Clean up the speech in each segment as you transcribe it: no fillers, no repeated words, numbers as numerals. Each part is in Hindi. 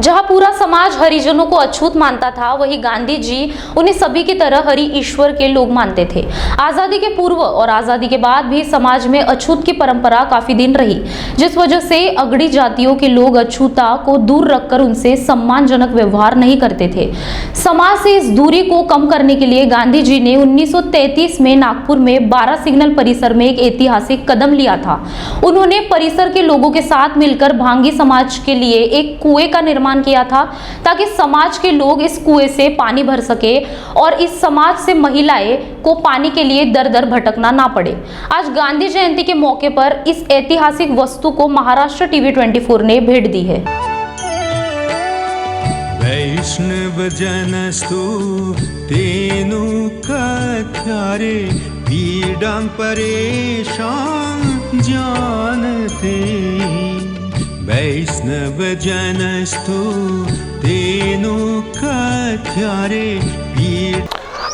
जहां पूरा समाज हरिजनों को अछूत मानता था, वहीं गांधी जी उन्हें सभी की तरह हरि ईश्वर के लोग मानते थे। आजादी के पूर्व और आजादी के बाद भी समाज में अछूत की परंपरा काफी दिन रही, जिस वजह से अगड़ी जातियों के लोग अछूता को दूर रखकर उनसे सम्मानजनक व्यवहार नहीं करते थे। समाज से इस दूरी को कम करने के लिए गांधी जी ने 1933 में नागपुर में 12 सिग्नल परिसर में एक ऐतिहासिक कदम लिया था। उन्होंने परिसर के लोगों के साथ मिलकर भांगी समाज के लिए एक कुएं का निर्माण किया था, ताकि समाज के लोग इस कुएं से पानी भर सके और इस समाज से महिलाएं को पानी के लिए दर दर भटकना ना पड़े। आज गांधी जयंती के मौके पर इस ऐतिहासिक वस्तु को महाराष्ट्र टीवी 24 ने भेंट दी है। वैष्णव जनस्तु तेनु कथ्यारे पीड़ां परेशान जानते। वैष्णव जनस्तु तेनु कथ्यारे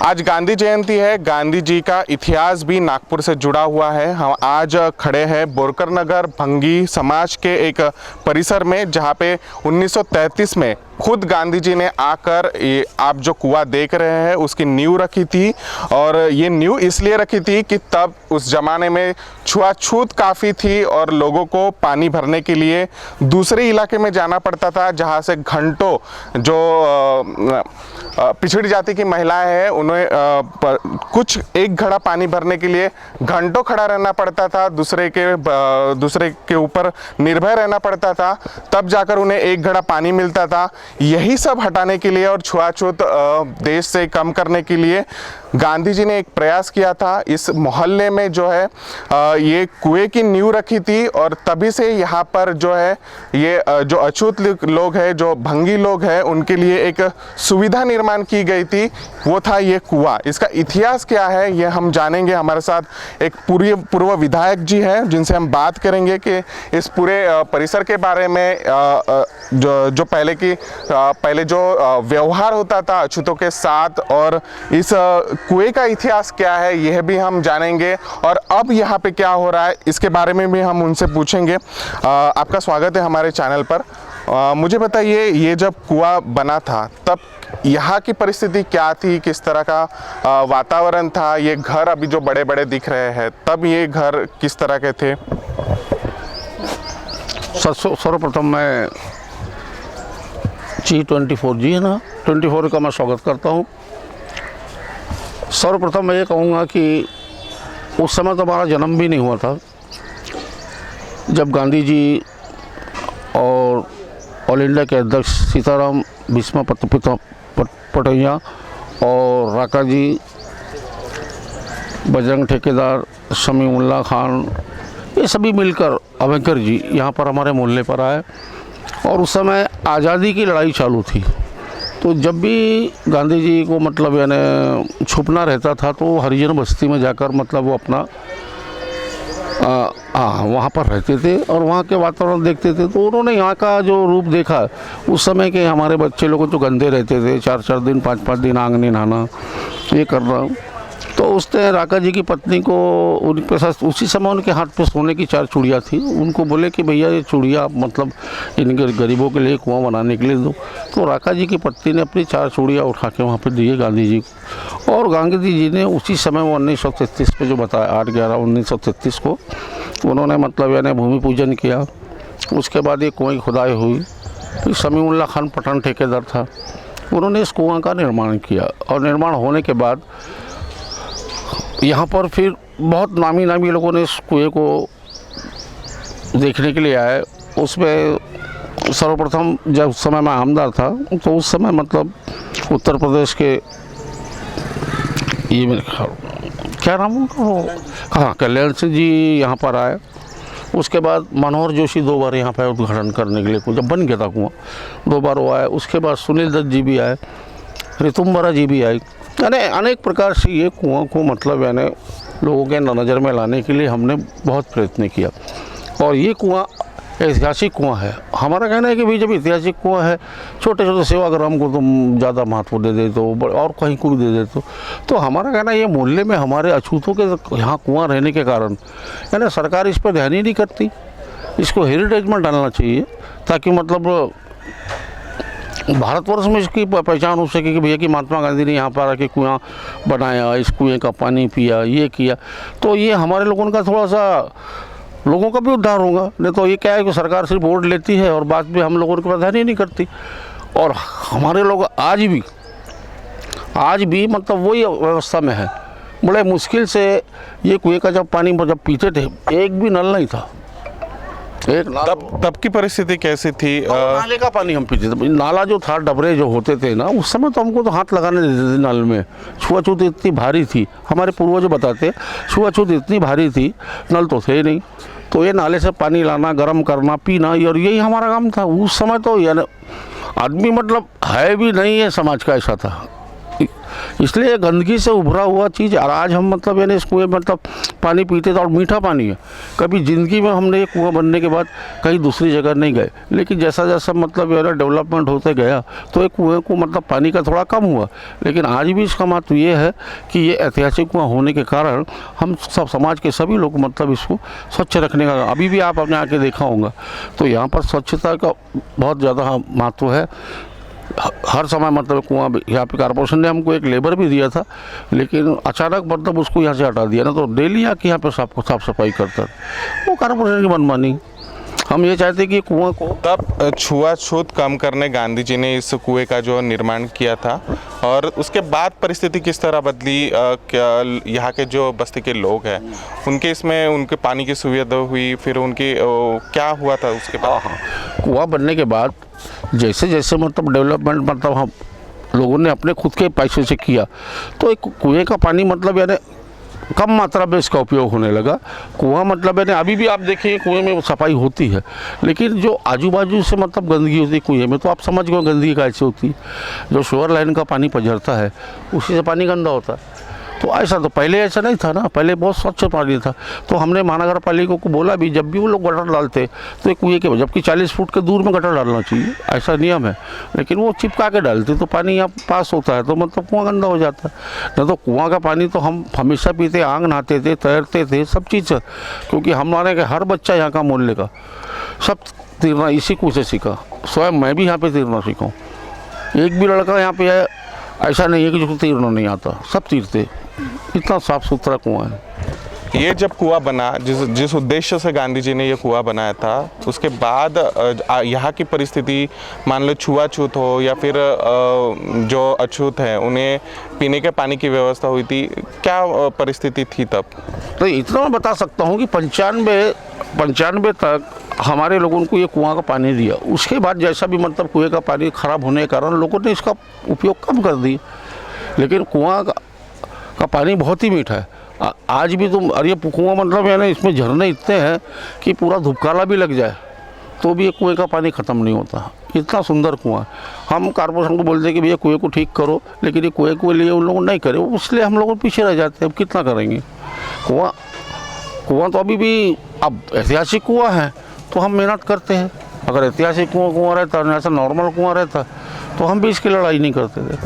आज गांधी जयंती है। गांधी जी का इतिहास भी नागपुर से जुड़ा हुआ है। हम आज खड़े हैं बोरकर नगर भंगी समाज के एक परिसर में, जहां पे 1933 में खुद गांधी जी ने आकर ये आप जो कुआं देख रहे हैं उसकी नींव रखी थी। और ये नींव इसलिए रखी थी कि तब उस ज़माने में छुआछूत काफ़ी थी और लोगों को पानी भरने के लिए दूसरे इलाके में जाना पड़ता था, जहाँ से घंटों जो पिछड़ी जाति की महिलाएं हैं उन्हें कुछ एक घड़ा पानी भरने के लिए घंटों खड़ा रहना पड़ता था, दूसरे के ऊपर निर्भय रहना पड़ता था, तब जाकर उन्हें एक घड़ा पानी मिलता था। यही सब हटाने के लिए और छुआछूत देश से कम करने के लिए गांधी जी ने एक प्रयास किया था। इस मोहल्ले में जो है ये कुएं की नींव रखी थी और तभी से यहाँ पर जो है ये जो अछूत लोग हैं, जो भंगी लोग हैं, उनके लिए एक सुविधा निर्माण की गई थी, वो था ये कुआं। इसका इतिहास क्या है ये हम जानेंगे। हमारे साथ एक पूर्व विधायक जी हैं जिनसे हम बात करेंगे कि इस पूरे परिसर के बारे में जो पहले जो व्यवहार होता था अछूतों के साथ और इस कुएं का इतिहास क्या है यह भी हम जानेंगे। और अब यहाँ पे क्या हो रहा है इसके बारे में भी हम उनसे पूछेंगे। आपका स्वागत है हमारे चैनल पर। मुझे बताइए, ये जब कुआं बना था तब यहाँ की परिस्थिति क्या थी, किस तरह का वातावरण था? ये घर अभी जो बड़े बड़े दिख रहे हैं, तब ये घर किस तरह के थे? सर्वप्रथम मैं G24 जी है ना 24 का मैं स्वागत करता हूँ। सर्वप्रथम मैं ये कहूँगा कि उस समय तो हमारा जन्म भी नहीं हुआ था जब गांधी जी और ऑल इंडिया के अध्यक्ष सीताराम भीष्मा पटैया और राका जी, बजरंग ठेकेदार, शमीउल्लाह खान, ये सभी मिलकर अम्बेडकर जी यहाँ पर हमारे मोहल्ले पर आए और उस समय आज़ादी की लड़ाई चालू थी। तो जब भी गांधी जी को मतलब यानी छुपना रहता था तो हरिजन बस्ती में जाकर मतलब वो अपना वहाँ पर रहते थे और वहाँ के वातावरण देखते थे। तो उन्होंने यहाँ का जो रूप देखा उस समय के हमारे बच्चे लोग जो गंदे रहते थे, 4-4 दिन 5-5 दिन आग नहीं नहाना, ये करना। तो उसने राका जी की पत्नी को उनके साथ उसी समय उनके हाथ पे सोने की 4 चूड़ियाँ थी। उनको बोले कि भैया ये चूड़ियाँ मतलब इनके गरीबों के लिए कुआं बनाने के लिए दो। तो राका जी की पत्नी ने अपनी 4 चूड़ियाँ उठा के वहाँ पे दिए गांधी जी को और गांधी जी ने उसी समय वो 1933 पे जो बताया 8/11/1933 को उन्होंने मतलब यानी भूमि पूजन किया। उसके बाद ये कुएँ खुदाई हुई। फिर शमीउल्लाह खान पठान ठेकेदार था, उन्होंने इस कुआं का निर्माण किया और निर्माण होने के बाद यहाँ पर फिर बहुत नामी लोगों ने इस कुएं को देखने के लिए आए। उसमें सर्वप्रथम जब उस समय मैं आमदार था तो उस समय मतलब उत्तर प्रदेश के ये मेरे क्या नाम उनका, हाँ, कल्याण सिंह जी यहाँ पर आए। उसके बाद मनोहर जोशी 2 बार यहाँ पर उद्घाटन करने के लिए, जब बन गया था कुआं 2 बार वो आए। उसके बाद सुनील दत्त जी भी आए, ऋतुम्बरा जी भी आई। यानी अनेक प्रकार से ये कुआं को मतलब यानी लोगों के नज़र में लाने के लिए हमने बहुत प्रयत्न किया। और ये कुआं ऐतिहासिक कुआं है। हमारा कहना है कि भाई जब ऐतिहासिक कुआं है, छोटे छोटे सेवाग्राम को तुम ज़्यादा महत्व दे देते हो और कहीं को भी दे देते हो। तो हमारा कहना है ये मोहल्ले में हमारे अछूतों के यहाँ कुआं रहने के कारण यानी सरकार इस पर ध्यान ही नहीं करती। इसको हेरिटेज में डालना चाहिए ताकि मतलब भारतवर्ष में इसकी पहचान हो सके कि भैया कि महात्मा गांधी ने यहाँ पर आके कुआं बनाया, इस कुएं का पानी पिया, ये किया, तो ये हमारे लोगों का थोड़ा सा लोगों का भी उद्धार होगा। नहीं तो ये क्या है कि सरकार सिर्फ वोट लेती है और बाद में हम लोगों की प्राधान्य नहीं करती। और हमारे लोग आज भी मतलब वही व्यवस्था में है। बड़े मुश्किल से ये कुएं का जब पानी जब पीते थे, एक भी नल नहीं था, एक तब की परिस्थिति कैसी थी? नाले का पानी हम पीते थे। नाला जो था, डबरे जो होते थे ना, उस समय तो हमको तो हाथ लगाने देते थे नल में। छुआछूत इतनी भारी थी, हमारे पूर्वज बताते, छुआछूत इतनी भारी थी, नल तो थे नहीं, तो ये नाले से पानी लाना, गर्म करना, पीना, और यही हमारा काम था उस समय। तो यानी आदमी मतलब है भी नहीं है समाज का, ऐसा था। इसलिए गंदगी से उभरा हुआ चीज़। और आज हम मतलब यानी इस कुएं मतलब पानी पीते थे, और मीठा पानी है। कभी ज़िंदगी में हमने ये कुआं बनने के बाद कहीं दूसरी जगह नहीं गए, लेकिन जैसा जैसा मतलब यानी डेवलपमेंट होते गया तो एक कुएं को मतलब पानी का थोड़ा कम हुआ। लेकिन आज भी इसका महत्व ये है कि ये ऐतिहासिक कुआं होने के कारण हम सब समाज के सभी लोग मतलब इसको स्वच्छ रखने का, अभी भी आप अपने आके देखा होगा तो यहाँ पर स्वच्छता का बहुत ज़्यादा महत्व है। हर समय मतलब कुआं यहाँ पे कॉर्पोरेशन ने हमको एक लेबर भी दिया था, लेकिन अचानक मतलब उसको यहाँ से हटा दिया ना, तो डेली आके यहाँ पे साफ सफाई करता वो कॉर्पोरेशन की मनमानी। हम ये चाहते कि कुआं को तब छुआछूत कम करने गांधी जी ने इस कुएं का जो निर्माण किया था, और उसके बाद परिस्थिति किस तरह बदली? क्या यहाँ के जो बस्ती के लोग हैं उनके इसमें उनके पानी की सुविधा हुई, फिर उनकी क्या हुआ था उसके बाद? हाँ, कुआं बनने के बाद जैसे जैसे मतलब डेवलपमेंट मतलब हम लोगों ने अपने खुद के पैसे से किया, तो एक कुएं का पानी मतलब यानी कम मात्रा में इसका उपयोग होने लगा। कुआं मतलब यानी अभी भी आप देखिए कुएं में सफाई होती है, लेकिन जो आजू बाजू से मतलब गंदगी होती है कुएं में, तो आप समझ गए गंदगी कैसे होती है। जो शोर लाइन का पानी पजरता है उसी से पानी गंदा होता है। तो ऐसा तो पहले ऐसा नहीं था ना, पहले बहुत स्वच्छ पानी था। तो हमने महानगर पालिका को बोला भी, जब भी वो लोग गटर डालते तो एक कुएं के, जबकि 40 फुट के दूर में गटर डालना चाहिए, ऐसा नियम है, लेकिन वो चिपका के डालते तो पानी यहाँ पास होता है, तो मतलब कुआं गंदा हो जाता है। नहीं तो कुआं का पानी तो हम हमेशा पीते, आग नहाते थे, तैरते थे, सब चीज़, क्योंकि हमारे के हर बच्चा यहाँ का मोहल्ले का सब तैरना इसी कुएं से सीखा। स्वयं मैं भी यहाँ पर तैरना सीखा हूँ। एक भी लड़का यहाँ पे है ऐसा नहीं है कि जिसको तैरना नहीं आता, सब तैरते। इतना साफ सुथरा कुआं है। ये जब कुआं बना, जिस उद्देश्य से गांधी जी ने ये कुआं बनाया था, उसके बाद यहाँ की परिस्थिति, मान लो छुआछूत हो या फिर जो अछूत हैं उन्हें पीने के पानी की व्यवस्था हुई थी, क्या परिस्थिति थी तब? तो इतना मैं बता सकता हूँ कि 95 तक हमारे लोगों को ये कुआं का पानी दिया। उसके बाद जैसा भी मतलब कुएं का पानी ख़राब होने के कारण लोगों ने इसका उपयोग कम कर दी, लेकिन कुआं का पानी बहुत ही मीठा है। आज भी तुम, और ये कुआं मतलब है ना, इसमें झरने इतने हैं कि पूरा धूपकाला भी लग जाए तो भी ये कुएं का पानी ख़त्म नहीं होता। इतना सुंदर कुआं। हम कॉर्पोरेशन को बोलते हैं कि भैया कुएं को ठीक करो, लेकिन ये कुएं के लिए उन लोगों ने नहीं करे, इसलिए हम लोग पीछे रह जाते हैं। अब कितना करेंगे? कुआं तो अभी भी अब ऐतिहासिक कुआं है तो हम मेहनत करते हैं। अगर ऐतिहासिक कुआं रहता, ऐसा नॉर्मल कुआं रहता, तो हम भी इसकी लड़ाई नहीं करते थे।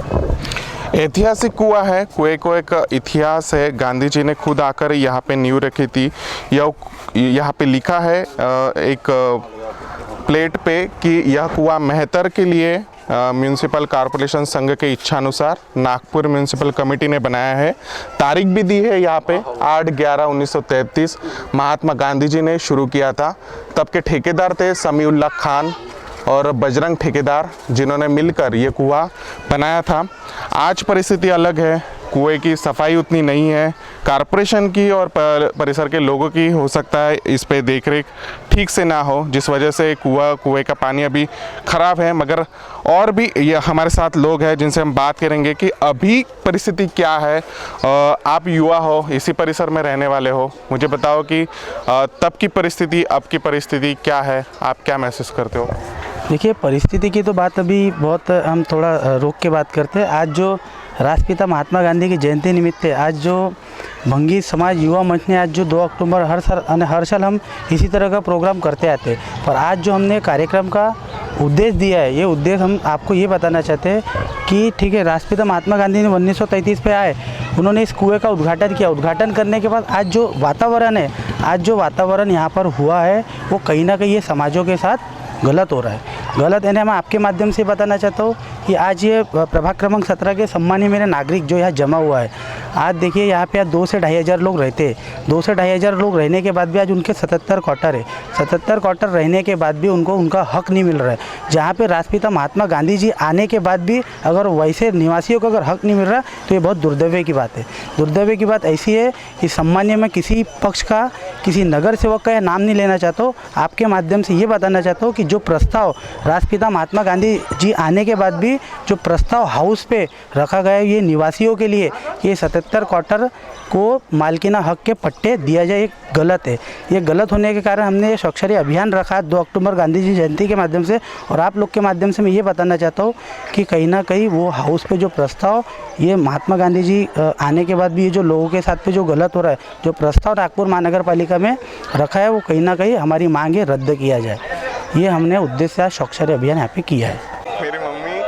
ऐतिहासिक कुआं है, कुएं को एक इतिहास है। गांधी जी ने खुद आकर यहाँ पे नींव रखी थी। यहाँ पे लिखा है एक प्लेट पे कि यह कुआं मेहतर के लिए म्यूनिसिपल कॉरपोरेशन संघ के इच्छानुसार नागपुर म्यूनिसिपल कमेटी ने बनाया है। तारीख भी दी है यहाँ पे 8/11/1933 महात्मा गांधी जी ने शुरू किया था। तब के ठेकेदार थे समीउल्लाह खान और बजरंग ठेकेदार, जिन्होंने मिलकर ये कुआं बनाया था। आज परिस्थिति अलग है, कुएं की सफाई उतनी नहीं है। कॉरपोरेशन की और परिसर के लोगों की हो सकता है इस पे देखरेख ठीक से ना हो, जिस वजह से कुएं का पानी अभी ख़राब है। मगर और भी ये हमारे साथ लोग हैं जिनसे हम बात करेंगे कि अभी परिस्थिति क्या है। आप युवा हो, इसी परिसर में रहने वाले हो, मुझे बताओ कि तब की परिस्थिति, अब की परिस्थिति क्या है, आप क्या महसूस करते हो? देखिए, परिस्थिति की तो बात अभी बहुत हम थोड़ा रोक के बात करते हैं। आज जो राष्ट्रपिता महात्मा गांधी की जयंती निमित्त है, आज जो भंगी समाज युवा मंच ने आज जो 2 अक्टूबर हर साल हम इसी तरह का प्रोग्राम करते आते हैं, पर आज जो हमने कार्यक्रम का उद्देश्य दिया है, ये उद्देश्य हम आपको ये बताना चाहते हैं कि ठीक है, राष्ट्रपिता महात्मा गांधी ने 1933 पे आए, उन्होंने इस कुएं का उद्घाटन किया। उद्घाटन करने के बाद आज जो वातावरण है, आज जो वातावरण यहाँ पर हुआ है, वो कहीं ना कहीं ये समाजों के साथ गलत हो रहा है। गलत है, मैं आपके माध्यम से बताना चाहता हूँ कि आज ये प्रभाग क्रमांक 17 के सम्मानीय मेरे नागरिक जो यहाँ जमा हुआ है, आज देखिए यहाँ पे 2 से 2,500 लोग रहते हैं। 2 से 2,500 लोग रहने के बाद भी आज उनके 77 क्वार्टर है। 77 क्वार्टर रहने के बाद भी उनको उनका हक नहीं मिल रहा है। जहाँ पे राष्ट्रपिता महात्मा गांधी जी आने के बाद भी अगर वैसे निवासियों को अगर हक नहीं मिल रहा तो ये बहुत दुर्दैव की बात है। दुर्दैव की बात ऐसी है कि सम्मान्य में किसी पक्ष का, किसी नगर सेवक का नाम नहीं लेना चाहता हूँ। आपके माध्यम से ये बताना चाहता हूँ कि जो प्रस्ताव राष्ट्रपिता महात्मा गांधी जी आने के बाद भी जो प्रस्ताव हाउस पे रखा गया है ये निवासियों के लिए, ये 77 क्वार्टर को मालकीना हक के पट्टे दिया जाए, ये गलत है। ये गलत होने के कारण हमने ये स्वाक्षरी अभियान रखा है 2 अक्टूबर गांधी जी जयंती के माध्यम से। और आप लोग के माध्यम से मैं ये बताना चाहता हूँ कि कहीं ना कहीं वो हाउस पे जो प्रस्ताव ये महात्मा गांधी जी आने के बाद भी ये जो लोगों के साथ पे जो गलत हो रहा है, जो प्रस्ताव नागपुर महानगर पालिका में रखा है वो कहीं ना कहीं हमारी मांग है रद्द किया जाए। ये हमने उद्देश्य से आज स्वाक्षरी अभियान यहाँ पे किया है। मेरी मम्मी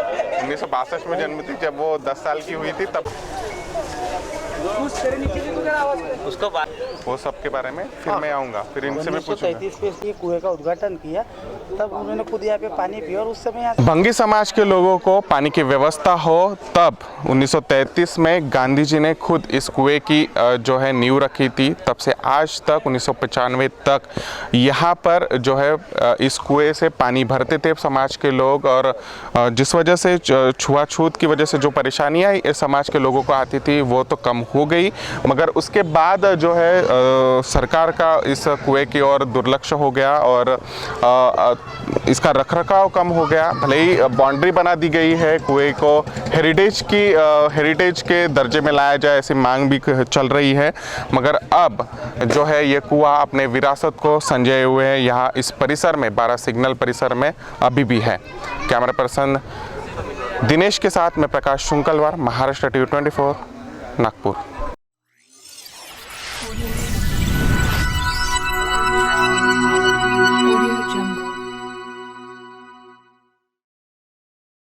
1962 में जन्मी थी, जब वो 10 साल की हुई थी तब उसको वो सब के बारे में फिर मैं आऊँगा, फिर इनसे मैं पूछूंगा। 1933 में ये कुएं का उद्घाटन किया, तब उन्होंने खुद यहाँ पे पानी पिया और उस समय यहाँ भंगी समाज के लोगों को पानी की व्यवस्था हो, तब 1933 में गांधी जी ने खुद इस कुएं की जो है नींव रखी थी। तब से आज तक 1995 तक यहाँ पर जो है इस कुएं से पानी भरते थे समाज के लोग। और जिस वजह से छुआछूत की वजह से जो परेशानियाँ इस समाज के लोगों को आती थी वो तो कम हो गई, मगर उसके बाद जो है सरकार का इस कुएं की ओर दुर्लक्ष्य हो गया और इसका रखरखाव कम हो गया। भले ही बाउंड्री बना दी गई है, कुएं को हेरिटेज के दर्जे में लाया जाए ऐसी मांग भी चल रही है, मगर अब जो है ये कुआं अपने विरासत को संजोए हुए है यहाँ इस परिसर में, 12 सिग्नल परिसर में अभी भी है। कैमरा पर्सन दिनेश के साथ मैं प्रकाश शुंकलवार, महाराष्ट्र टीवी 24, नागपुर।